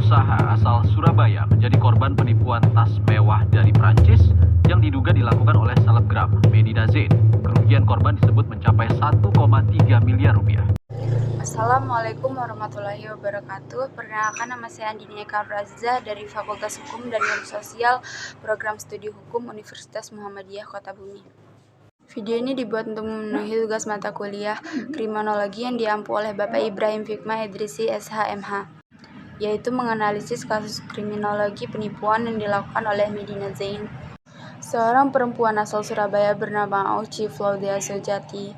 pengusaha asal Surabaya menjadi korban penipuan tas mewah dari Prancis yang diduga dilakukan oleh selebgram Medina Zain. Kerugian korban disebut mencapai 1,3 miliar rupiah. Assalamualaikum warahmatullahi wabarakatuh. Perkenalkan, nama saya Andini Eka Razza dari Fakultas Hukum dan Ilmu Sosial, Program Studi Hukum Universitas Muhammadiyah Kota Bumi. Video ini dibuat untuk memenuhi tugas mata kuliah Kriminologi yang diampu oleh Bapak Ibrahim Fikma Idrisi SHMH, yaitu menganalisis kasus kriminologi penipuan yang dilakukan oleh Medina Zain. Seorang perempuan asal Surabaya bernama Uci Flaudia Sojati,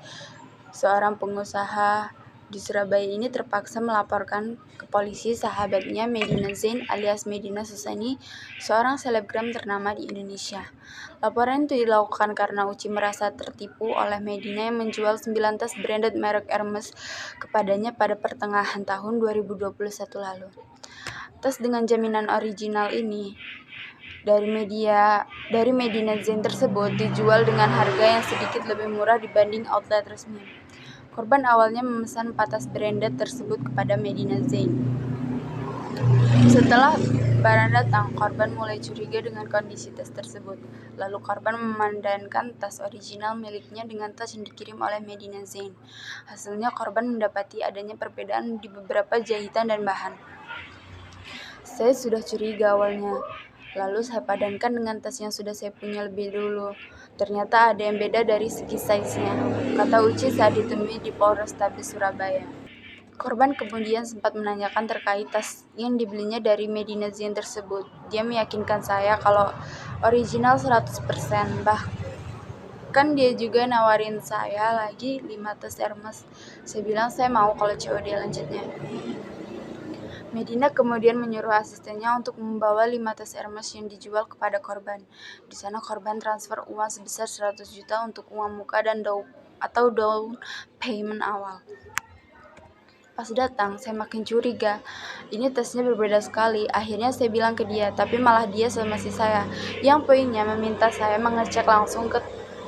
seorang pengusaha di Surabaya ini terpaksa melaporkan ke polisi sahabatnya Medina Zain alias Medina Susani, seorang selebgram ternama di Indonesia. Laporan itu dilakukan karena Uci merasa tertipu oleh Medina yang menjual 9 tas branded merek Hermes kepadanya pada pertengahan tahun 2021 lalu. Tas dengan jaminan original ini dari Medina Zain tersebut dijual dengan harga yang sedikit lebih murah dibanding outlet resmi. Korban awalnya memesan 4 tas branded tersebut kepada Medina Zain. Setelah barang datang, korban mulai curiga dengan kondisi tas tersebut. Lalu korban memandankan tas original miliknya dengan tas yang dikirim oleh Medina Zain. Hasilnya korban mendapati adanya perbedaan di beberapa jahitan dan bahan. Saya sudah curiga awalnya. Lalu saya padankan dengan tas yang sudah saya punya lebih dulu. Ternyata ada yang beda dari segi size-nya, kata Uci saat ditemui di Polrestabes Surabaya. Korban kemudian sempat menanyakan terkait tas yang dibelinya dari Medina Zain tersebut. Dia meyakinkan saya kalau original 100%, bahkan dia juga nawarin saya lagi 5 tas Hermes. Saya bilang saya mau kalau COD lanjutnya. Medina kemudian menyuruh asistennya untuk membawa 5 tas Hermes yang dijual kepada korban. Di sana korban transfer uang sebesar 100 juta untuk uang muka dan down payment awal. Pas datang, saya makin curiga. Ini tasnya berbeda sekali. Akhirnya saya bilang ke dia, tapi malah dia somasi saya. Yang poinnya meminta saya mengecek langsung ke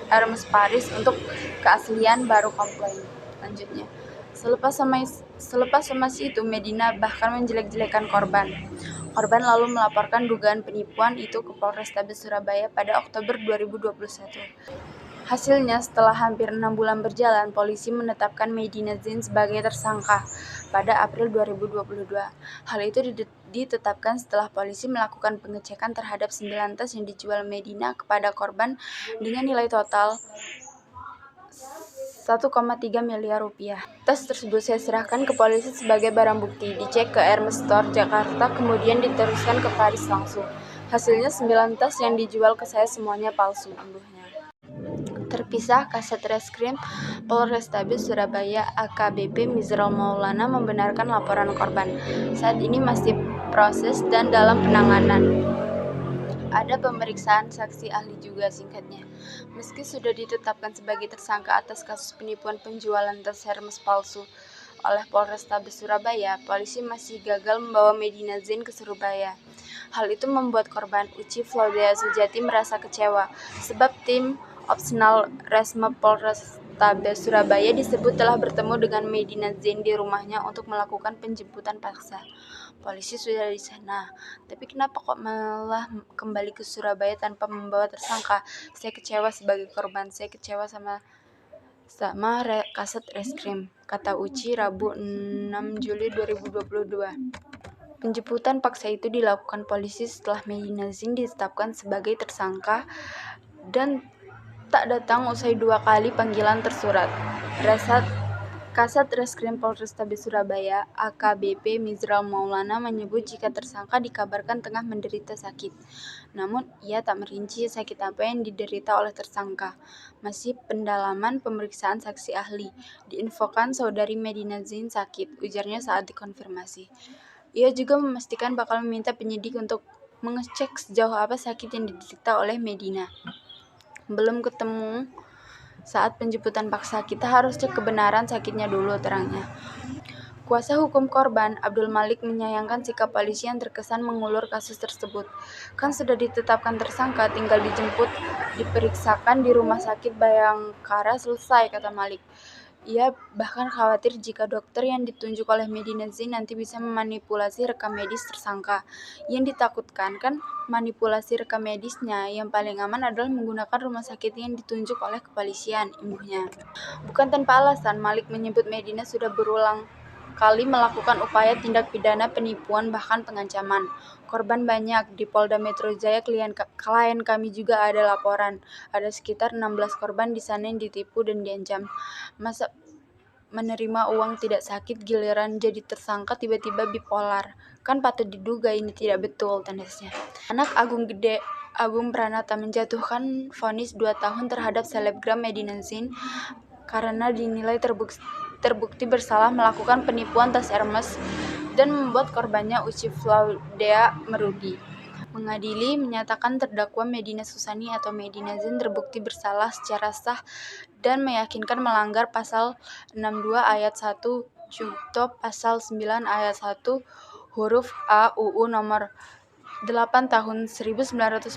Hermes Paris untuk keaslian baru komplain. Lanjutnya. Selepas somasi itu, Medina bahkan menjelek-jelekan korban. Korban lalu melaporkan dugaan penipuan itu ke Polrestabes Surabaya pada Oktober 2021. Hasilnya, setelah hampir 6 bulan berjalan, polisi menetapkan Medina Zain sebagai tersangka pada April 2022. Hal itu ditetapkan setelah polisi melakukan pengecekan terhadap 9 tas yang dijual Medina kepada korban dengan nilai total 1,3 miliar rupiah. Tas tersebut saya serahkan ke polisi sebagai barang bukti, dicek ke Hermes Store Jakarta, kemudian diteruskan ke Paris langsung. Hasilnya 9 tas yang dijual ke saya semuanya palsu, imbuhnya. Terpisah, Kasat Reskrim Polrestabes Surabaya AKBP Mizral Maulana membenarkan laporan korban. Saat ini masih proses dan dalam penanganan. Ada pemeriksaan saksi ahli juga, singkatnya. Meski sudah ditetapkan sebagai tersangka atas kasus penipuan penjualan tas Hermes palsu oleh Polrestabes Surabaya, polisi masih gagal membawa Medina Zain ke Surabaya. Hal itu membuat korban Uci Flaudia Sojati merasa kecewa, sebab tim Opsional Resme Polrestabes Surabaya disebut telah bertemu dengan Medina Zain di rumahnya untuk melakukan penjemputan paksa. Polisi sudah di sana, tapi kenapa kok malah kembali ke Surabaya tanpa membawa tersangka? Saya kecewa sebagai korban, saya kecewa sama Kasat Reskrim, kata Uci Rabu 6 Juli 2022. Penjemputan paksa itu dilakukan polisi setelah Medina Zain ditetapkan sebagai tersangka dan tak datang usai 2 kali panggilan tersurat. Kasat Reskrim Polrestabes Surabaya AKBP Mizral Maulana menyebut jika tersangka dikabarkan tengah menderita sakit. Namun ia tak merinci sakit apa yang diderita oleh tersangka. Masih pendalaman pemeriksaan saksi ahli. Diinfokan saudari Medina Zain sakit, ujarnya saat dikonfirmasi. Ia juga memastikan bakal meminta penyidik untuk mengecek sejauh apa sakit yang diderita oleh Medina. Belum ketemu saat penjemputan paksa, kita harus cek kebenaran sakitnya dulu, terangnya. Kuasa hukum korban, Abdul Malik, menyayangkan sikap polisi yang terkesan mengulur kasus tersebut. Kan sudah ditetapkan tersangka, tinggal dijemput, diperiksakan di rumah sakit Bayangkara selesai, kata Malik. Ia bahkan khawatir jika dokter yang ditunjuk oleh Medina Zain nanti bisa memanipulasi rekam medis tersangka. Yang ditakutkan kan manipulasi rekam medisnya, yang paling aman adalah menggunakan rumah sakit yang ditunjuk oleh kepolisian, imbuhnya. Bukan tanpa alasan, Malik menyebut Medina sudah berulang kali melakukan upaya tindak pidana penipuan bahkan pengancaman. Korban banyak. Di Polda Metro Jaya klien kami juga ada laporan. Ada sekitar 16 korban di sana yang ditipu dan diancam. Masa menerima uang tidak sakit, giliran jadi tersangka tiba-tiba bipolar? Kan patut diduga ini tidak betul, tandasnya. Anak Agung Pranata menjatuhkan vonis 2 tahun terhadap selebgram Medina Zain karena dinilai terbukti bersalah melakukan penipuan tas Hermes dan membuat korbannya Uci Flaudea merugi. Mengadili menyatakan terdakwa Medina Susani atau Medina Zain terbukti bersalah secara sah dan meyakinkan melanggar pasal 62 ayat 1 junto pasal 9 ayat 1 huruf A UU nomor 8 tahun 1999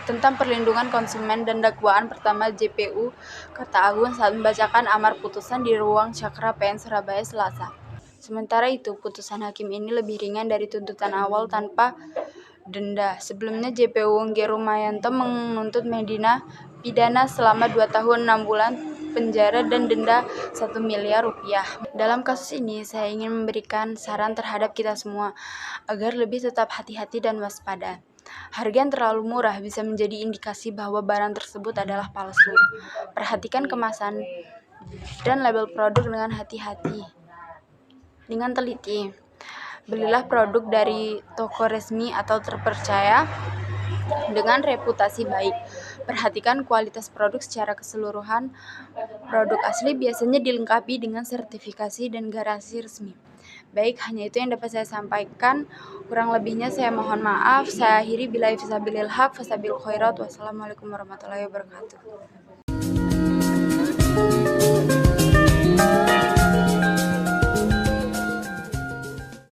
tentang perlindungan konsumen dan dakwaan pertama JPU, kata Agung saat membacakan amar putusan di ruang Cakra PN Surabaya Selasa. Sementara itu, putusan hakim ini lebih ringan dari tuntutan awal tanpa denda. Sebelumnya JPU Ngge Rumayanto menuntut Medina pidana selama 2 tahun 6 bulan penjara dan denda 1 miliar rupiah. Dalam kasus ini, saya ingin memberikan saran terhadap kita semua agar lebih tetap hati-hati dan waspada. Harga yang terlalu murah bisa menjadi indikasi bahwa barang tersebut adalah palsu. Perhatikan kemasan dan label produk dengan hati-hati, dengan teliti. Belilah produk dari toko resmi atau terpercaya dengan reputasi baik. Perhatikan kualitas produk secara keseluruhan. Produk asli biasanya dilengkapi dengan sertifikasi dan garansi resmi. Baik, hanya itu yang dapat saya sampaikan. Kurang lebihnya saya mohon maaf. Saya akhiri billahi fisabilil haq fasabil khairat. Wassalamualaikum warahmatullahi wabarakatuh.